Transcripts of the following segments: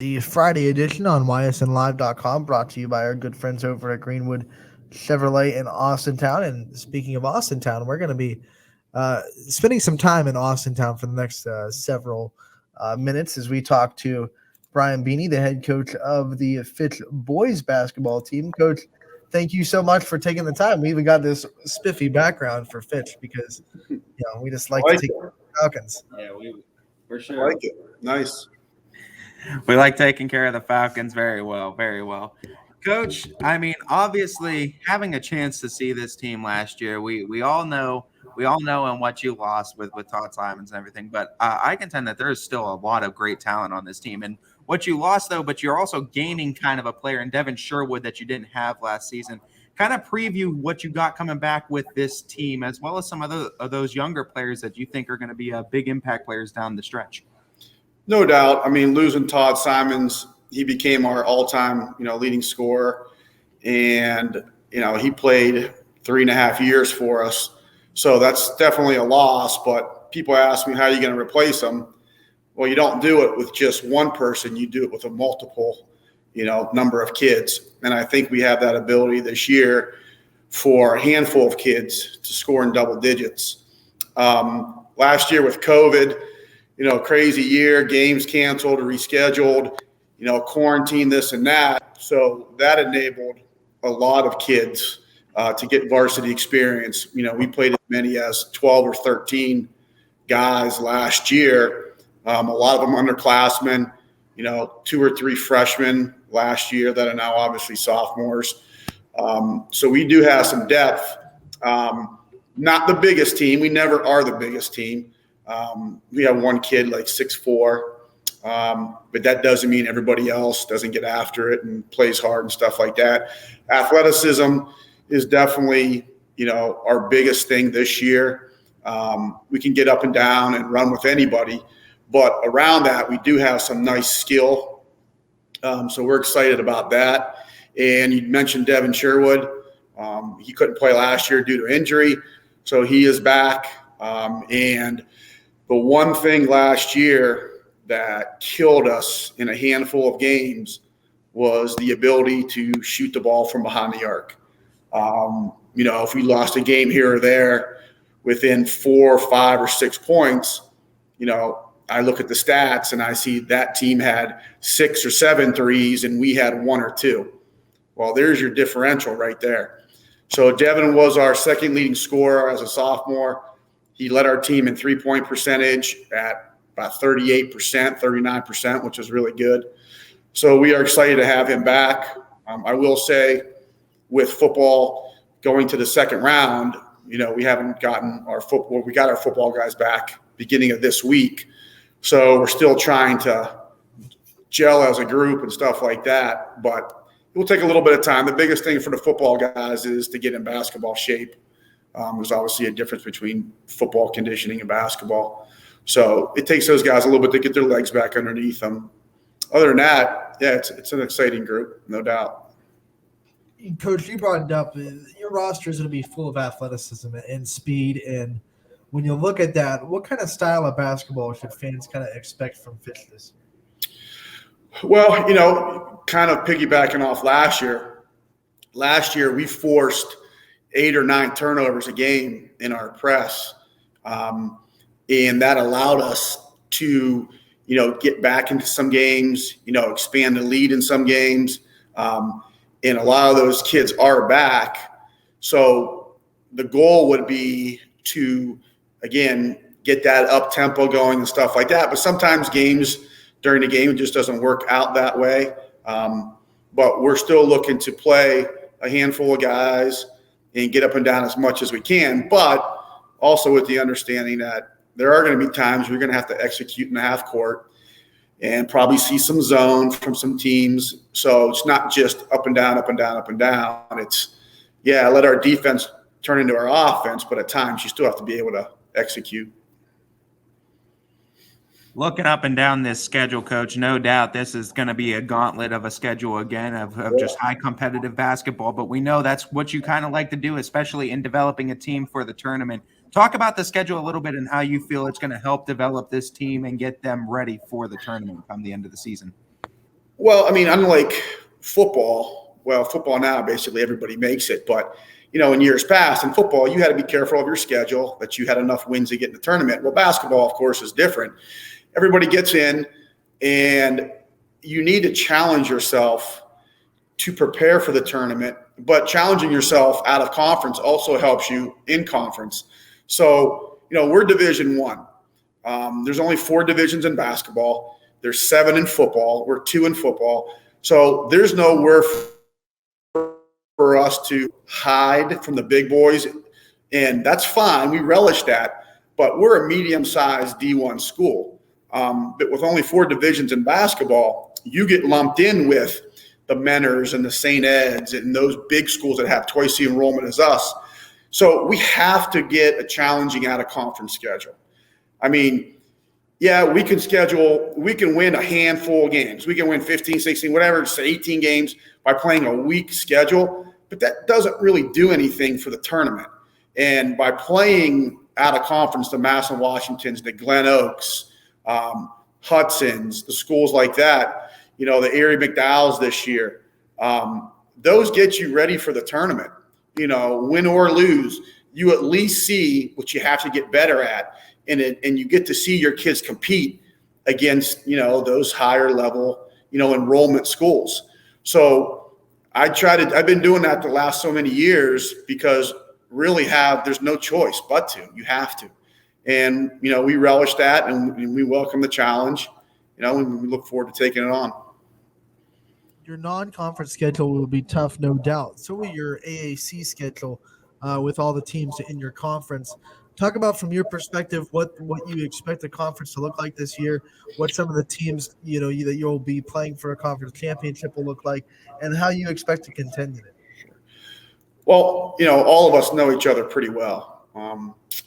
The Friday edition on ysnlive.com, brought to you by our good friends over at Greenwood Chevrolet in Austintown. And speaking of Austintown, we're going to be spending some time in Austintown for the next several minutes as we talk to Brian Beany, the head coach of the Fitch boys basketball team. Coach, thank you so much for taking the time. We even got this spiffy background for Fitch because we just I like to like take it. Falcons. Yeah, for I sure. like it. Nice. We like taking care of the Falcons very well, very well. Coach, I mean, obviously having a chance to see this team last year, we all know and what you lost with Todd Simons and everything, but I contend that there's still a lot of great talent on this team. And what you lost though, but you're also gaining kind of a player in Devin Sherwood that you didn't have last season. Kind of preview what you got coming back with this team, as well as some of those younger players that you think are going to be big impact players down the stretch. No doubt. I mean, losing Todd Simons, he became our all-time, leading scorer, and he played 3.5 years for us. So that's definitely a loss. But people ask me, how are you going to replace him? Well, you don't do it with just one person. You do it with a multiple, number of kids. And I think we have that ability this year for a handful of kids to score in double digits. Last year with COVID, crazy year, games canceled, rescheduled, quarantine, this and that. So that enabled a lot of kids to get varsity experience. We played as many as 12 or 13 guys last year. A lot of them underclassmen, 2 or 3 freshmen last year that are now obviously sophomores. So we do have some depth. Not the biggest team. We never are the biggest team. We have one kid like 6'4", but that doesn't mean everybody else doesn't get after it and plays hard and stuff like that. Athleticism is definitely, our biggest thing this year. We can get up and down and run with anybody, but around that, we do have some nice skill. So we're excited about that. And you mentioned Devin Sherwood. He couldn't play last year due to injury, so he is back. And the one thing last year that killed us in a handful of games was the ability to shoot the ball from behind the arc. If we lost a game here or there within 4, 5, or 6 points, I look at the stats and I see that team had 6 or 7 threes and we had 1 or 2. Well, there's your differential right there. So Devin was our second leading scorer as a sophomore. He led our team in three-point percentage at about 38%, 39%, which is really good. So we are excited to have him back. I will say with football going to the second round, we haven't gotten our football. We got our football guys back beginning of this week. So we're still trying to gel as a group and stuff like that. But it will take a little bit of time. The biggest thing for the football guys is to get in basketball shape. There's obviously a difference between football conditioning and basketball. So it takes those guys a little bit to get their legs back underneath them. Other than that, yeah, it's an exciting group, no doubt. Coach, you brought it up. Your roster is going to be full of athleticism and speed. And when you look at that, what kind of style of basketball should fans kind of expect from Fitch this year? Well, kind of piggybacking off last year. Last year, we forced 8 or 9 turnovers a game in our press. And that allowed us to, get back into some games, expand the lead in some games. And a lot of those kids are back. So the goal would be to, again, get that up tempo going and stuff like that. But sometimes games during the game, it just doesn't work out that way. But we're still looking to play a handful of guys and get up and down as much as we can, but also with the understanding that there are going to be times we're going to have to execute in the half court and probably see some zone from some teams. So it's not just up and down, up and down, up and down. It's, let our defense turn into our offense, but at times you still have to be able to execute. Looking up and down this schedule, Coach, no doubt this is going to be a gauntlet of a schedule again of just high competitive basketball. But we know that's what you kind of like to do, especially in developing a team for the tournament. Talk about the schedule a little bit and how you feel it's going to help develop this team and get them ready for the tournament come the end of the season. Well, I mean, unlike football, football now, basically everybody makes it. But, in years past in football, you had to be careful of your schedule, that you had enough wins to get in the tournament. Well, basketball, of course, is different. Everybody gets in, and you need to challenge yourself to prepare for the tournament. But challenging yourself out of conference also helps you in conference. So, we're Division I. There's only 4 divisions in basketball. There's 7 in football. We're 2 in football. So there's nowhere for us to hide from the big boys. And that's fine. We relish that. But we're a medium-sized D1 school. But with only 4 divisions in basketball, you get lumped in with the Menners and the St. Ed's and those big schools that have twice the enrollment as us. So we have to get a challenging out-of-conference schedule. I mean, yeah, we can win a handful of games. We can win 15, 16, whatever, it's 18 games by playing a weak schedule, but that doesn't really do anything for the tournament. And by playing out of conference, the Massillon Washingtons, the Glen Oaks, Hudson's, the schools like that, the Erie McDowells this year, those get you ready for the tournament. Win or lose, you at least see what you have to get better at. And you get to see your kids compete against, those higher level, enrollment schools. So I've been doing that the last so many years because really there's no choice but to. You have to. And, we relish that and we welcome the challenge, and we look forward to taking it on. Your non-conference schedule will be tough, no doubt. So will your AAC schedule with all the teams in your conference. Talk about, from your perspective, what you expect the conference to look like this year, what some of the teams, that you'll be playing for a conference championship will look like, and how you expect to contend in it. Well, all of us know each other pretty well.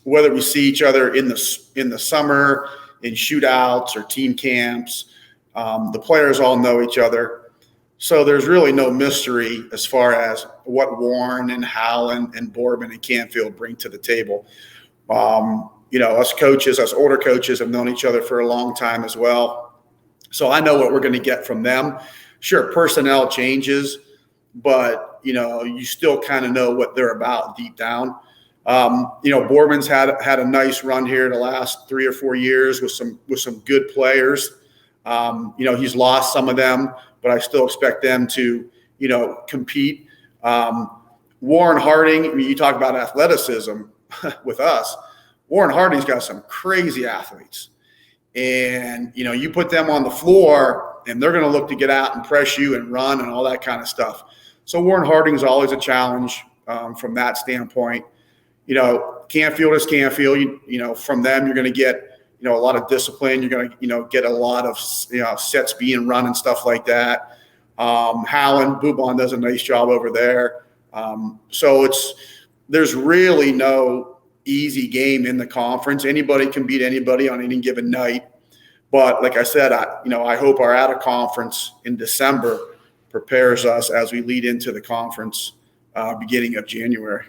Whether we see each other in the summer, in shootouts or team camps, the players all know each other. So there's really no mystery as far as what Warren and Howland and Boardman and Canfield bring to the table. Us coaches, us older coaches have known each other for a long time as well. So I know what we're going to get from them. Sure, personnel changes, but, you still kind of know what they're about deep down. Boardman's had a nice run here the last 3 or 4 years with some good players. He's lost some of them, but I still expect them to, compete. Warren Harding, you talk about athleticism with us. Warren Harding's got some crazy athletes. And, you put them on the floor and they're going to look to get out and press you and run and all that kind of stuff. So Warren Harding's always a challenge from that standpoint. Canfield is Canfield. From them you're going to get, a lot of discipline. You're going to, get a lot of, sets being run and stuff like that. Howland, Boubon does a nice job over there. So there's really no easy game in the conference. Anybody can beat anybody on any given night. But like I said, I hope our out of conference in December prepares us as we lead into the conference beginning of January.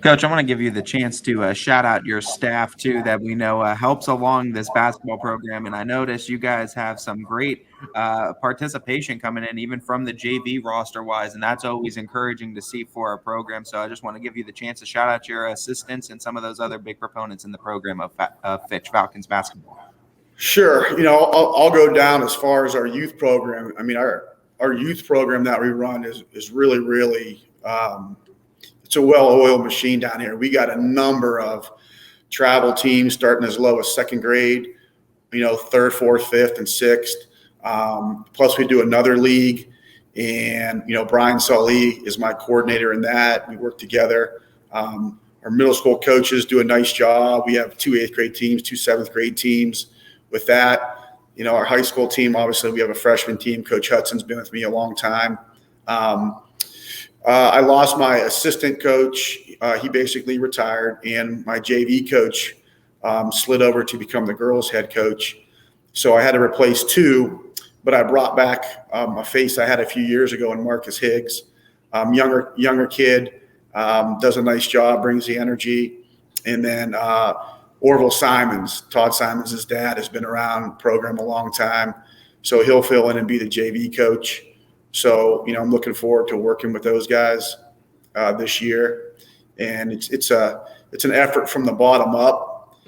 Coach, I want to give you the chance to shout out your staff, too, that we know helps along this basketball program. And I noticed you guys have some great participation coming in, even from the JV roster-wise, and that's always encouraging to see for our program. So I just want to give you the chance to shout out your assistants and some of those other big proponents in the program of Fitch Falcons basketball. Sure. I'll go down as far as our youth program. I mean, our youth program that we run is really, really it's a well-oiled machine down here. We got a number of travel teams starting as low as second grade, third, fourth, fifth, and sixth. Plus we do another league, and, Brian Sully is my coordinator in that. We work together. Our middle school coaches do a nice job. We have 2 8th grade teams, 2 7th grade teams with that. Our high school team, obviously we have a freshman team. Coach Hudson's been with me a long time. I lost my assistant coach. He basically retired, and my JV coach slid over to become the girls' head coach. So I had to replace 2, but I brought back a face I had a few years ago in Marcus Higgs. Younger kid, does a nice job, brings the energy. And then Orville Simons, Todd Simons' dad, has been around the program a long time, so he'll fill in and be the JV coach. So, I'm looking forward to working with those guys this year, and it's an effort from the bottom up.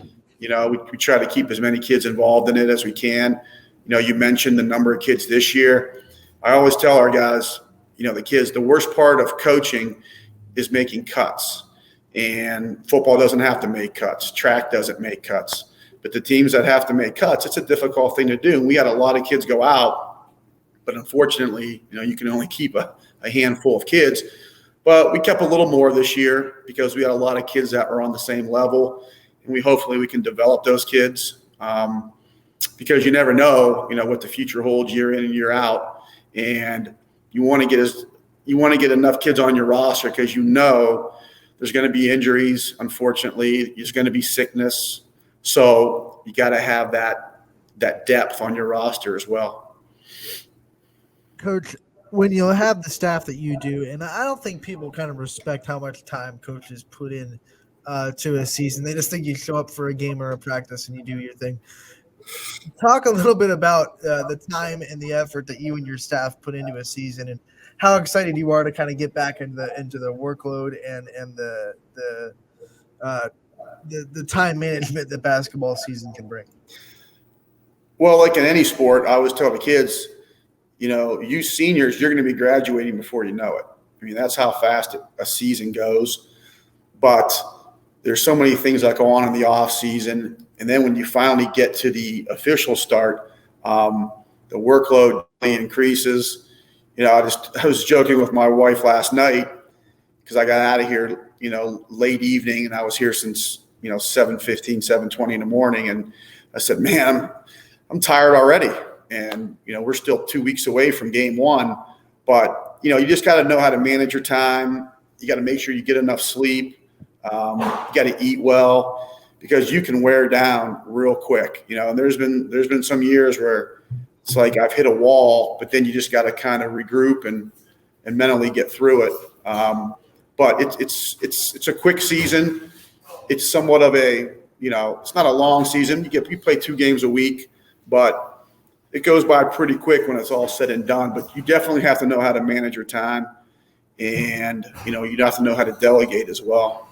We try to keep as many kids involved in it as we can. You mentioned the number of kids this year. I always tell our guys, the kids, the worst part of coaching is making cuts. And football doesn't have to make cuts. Track doesn't make cuts. But the teams that have to make cuts, it's a difficult thing to do. And we had a lot of kids go out, but unfortunately, you can only keep a handful of kids. But we kept a little more this year because we had a lot of kids that were on the same level. And hopefully we can develop those kids because you never know, what the future holds year in and year out. And you want to get enough kids on your roster because there's going to be injuries, unfortunately. There's going to be sickness. So you got to have that depth on your roster as well. Coach, when you have the staff that you do, and I don't think people kind of respect how much time coaches put in to a season. They just think you show up for a game or a practice and you do your thing. Talk a little bit about the time and the effort that you and your staff put into a season and how excited you are to kind of get back into the workload and the time management that basketball season can bring. Well, like in any sport, I always tell the kids, you seniors, you're going to be graduating before you know it. I mean, that's how fast a season goes. But there's so many things that go on in the off season. And then when you finally get to the official start, the workload increases. I was joking with my wife last night because I got out of here, late evening, and I was here since, 7:15, 7:20 in the morning. And I said, man, I'm tired already. And, we're still 2 weeks away from game one. But, you just got to know how to manage your time. You got to make sure you get enough sleep. You got to eat well because you can wear down real quick. And there's been some years where it's like I've hit a wall, but then you just got to kind of regroup and mentally get through it. But it's a quick season. It's somewhat of a, it's not a long season. You play 2 games a week, but it goes by pretty quick when it's all said and done. But you definitely have to know how to manage your time, and you have to know how to delegate as well.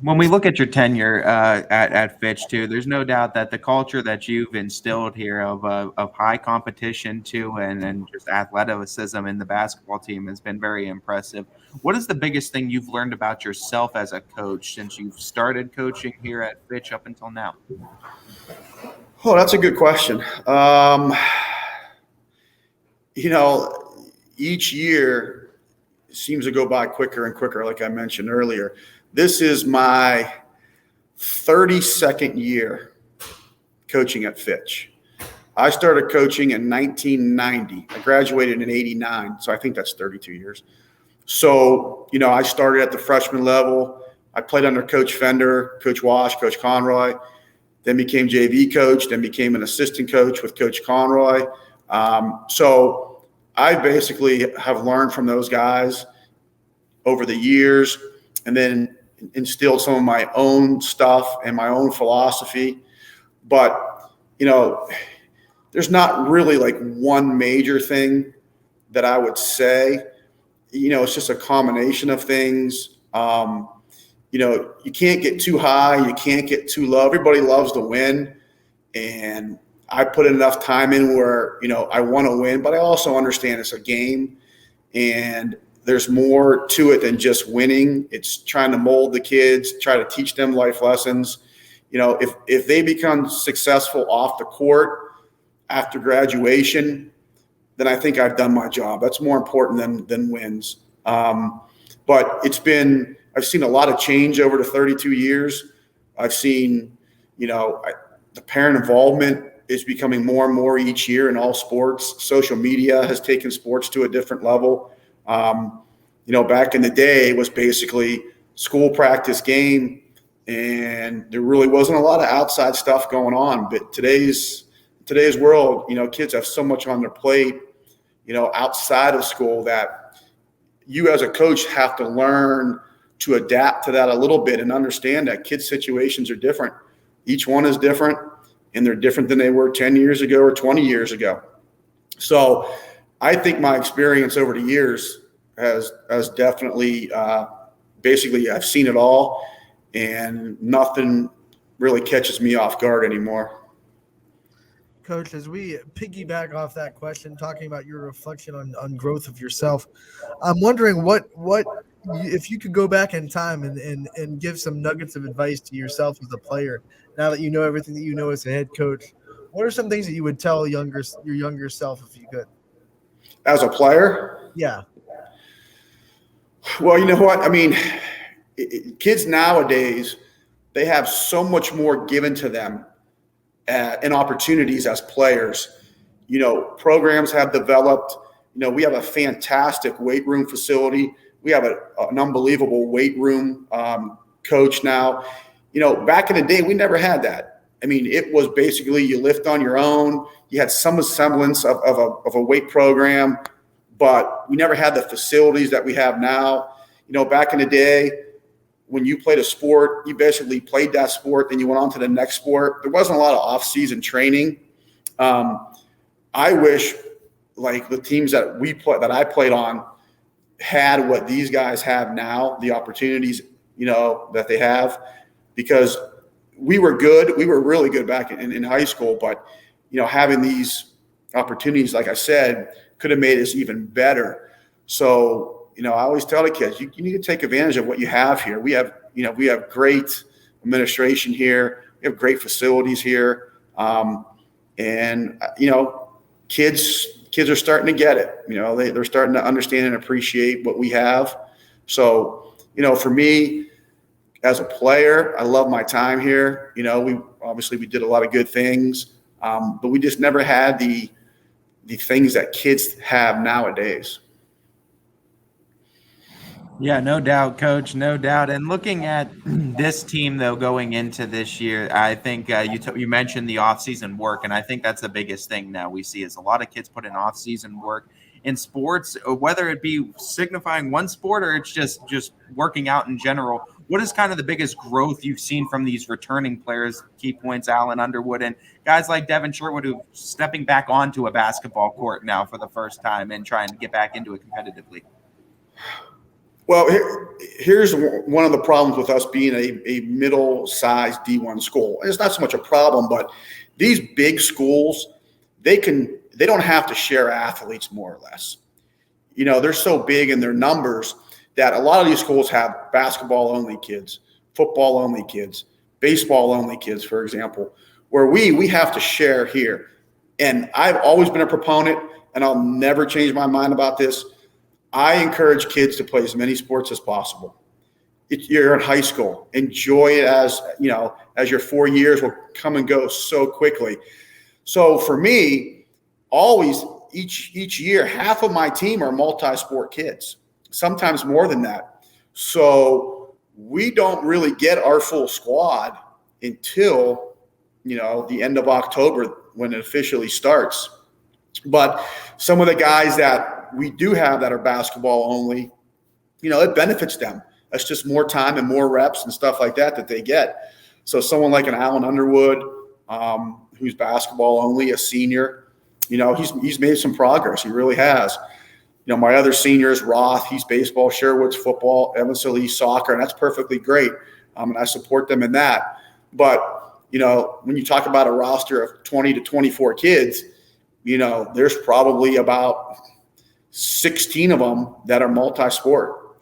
When we look at your tenure at Fitch too, there's no doubt that the culture that you've instilled here of high competition too and just athleticism in the basketball team has been very impressive. What is the biggest thing you've learned about yourself as a coach since you've started coaching here at Fitch up until now? Oh, that's a good question. Each year seems to go by quicker and quicker, like I mentioned earlier. This is my 32nd year coaching at Fitch. I started coaching in 1990. I graduated in 89, so I think that's 32 years. So, I started at the freshman level. I played under Coach Fender, Coach Wash, Coach Conroy, then became JV coach, then became an assistant coach with Coach Conroy. So I basically have learned from those guys over the years and then instilled some of my own stuff and my own philosophy. But, there's not really like one major thing that I would say. It's just a combination of things. You can't get too high. You can't get too low. Everybody loves to win. And I put enough time in where, I want to win, but I also understand it's a game and there's more to it than just winning. It's trying to mold the kids, try to teach them life lessons. If they become successful off the court after graduation, then I think I've done my job. That's more important than wins. But I've seen a lot of change over the 32 years. I've seen, the parent involvement is becoming more and more each year in all sports. Social media has taken sports to a different level. Back in the day, it was basically school, practice, game, and there really wasn't a lot of outside stuff going on. But today's world, kids have so much on their plate, outside of school that you as a coach have to learn to adapt to that a little bit and understand that kids' situations are different. Each one is different, and they're different than they were 10 years ago or 20 years ago. So I think my experience over the years has definitely basically I've seen it all, and nothing really catches me off guard anymore. Coach, as we piggyback off that question, talking about your reflection on growth of yourself, I'm wondering what if you could go back in time and give some nuggets of advice to yourself as a player, now that you know everything that you know as a head coach, what are some things that you would tell your younger self if you could? As a player? Yeah. Well, you know what? I mean, kids nowadays, they have so much more given to them and opportunities as players. You know, programs have developed. You know, we have a fantastic weight room facility. We have an unbelievable weight room coach now. You know, back in the day, we never had that. I mean, it was basically you lift on your own. You had some semblance of a weight program, but we never had the facilities that we have now. You know, back in the day, when you played a sport, you basically played that sport, then you went on to the next sport. There wasn't a lot of off-season training. I wish, like, the teams that I played on had what these guys have now, the opportunities, you know, that they have, because we were good. We were really good back in high school, but, you know, having these opportunities, like I said, could have made us even better. So, you know, I always tell the kids, you need to take advantage of what you have here. We have great administration here. We have great facilities here. And, you know, kids are starting to get it. You know, they're starting to understand and appreciate what we have. So, you know, for me as a player, I love my time here. You know, we did a lot of good things, but we just never had the things that kids have nowadays. Yeah, no doubt, Coach, no doubt. And looking at this team, though, going into this year, I think you mentioned the off-season work, and I think that's the biggest thing now we see is a lot of kids put in off-season work in sports, whether it be signifying one sport or it's just working out in general. What is kind of the biggest growth you've seen from these returning players, key points, Allen Underwood, and guys like Devin Sherwood, who stepping back onto a basketball court now for the first time and trying to get back into it competitively? Well, here's one of the problems with us being a middle-sized D1 school. And it's not so much a problem, but these big schools, they don't have to share athletes more or less. You know, they're so big in their numbers that a lot of these schools have basketball-only kids, football-only kids, baseball-only kids, for example, where we have to share here. And I've always been a proponent, and I'll never change my mind about this. I encourage kids to play as many sports as possible. You're in high school. Enjoy it as your 4 years will come and go so quickly. So for me, always each year, half of my team are multi-sport kids, sometimes more than that. So we don't really get our full squad until, you know, the end of October when it officially starts. But some of the guys that we do have that are basketball only, you know, it benefits them. That's just more time and more reps and stuff like that they get. So someone like an Allen Underwood, who's basketball only, a senior, you know, he's made some progress. He really has. You know, my other seniors, Roth, he's baseball, Sherwood's football, Evansville, he's soccer, and that's perfectly great. And I support them in that. But, you know, when you talk about a roster of 20 to 24 kids, you know, there's probably about 16 of them that are multi-sport.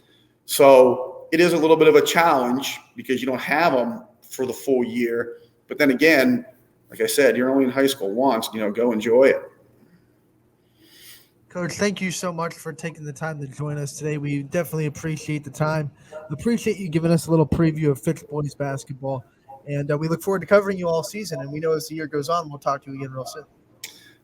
So it is a little bit of a challenge because you don't have them for the full year. But then again, like I said, you're only in high school once, you know, go enjoy it. Coach, thank you so much for taking the time to join us today. We definitely appreciate the time. Appreciate you giving us a little preview of Fitch boys basketball. And we look forward to covering you all season. And we know as the year goes on, we'll talk to you again real soon.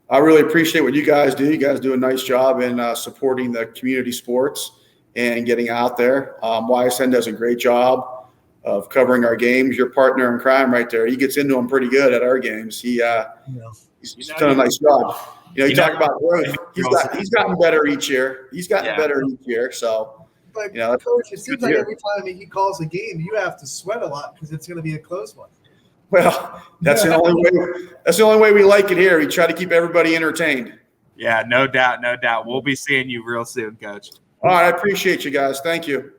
I really appreciate what you guys do. You guys do a nice job in supporting the community sports and getting out there. YSN does a great job of covering our games. Your partner in crime right there, he gets into them pretty good at our games. He's done a nice job. You know, you talk about growth. He's gotten better each year. So But You know, Coach, it seems to like hear. every time he calls a game, you have to sweat a lot because it's going to be a close one. Well, that's the only way. That's the only way we like it here. We try to keep everybody entertained. Yeah, no doubt, no doubt. We'll be seeing you real soon, Coach. All right, I appreciate you guys. Thank you.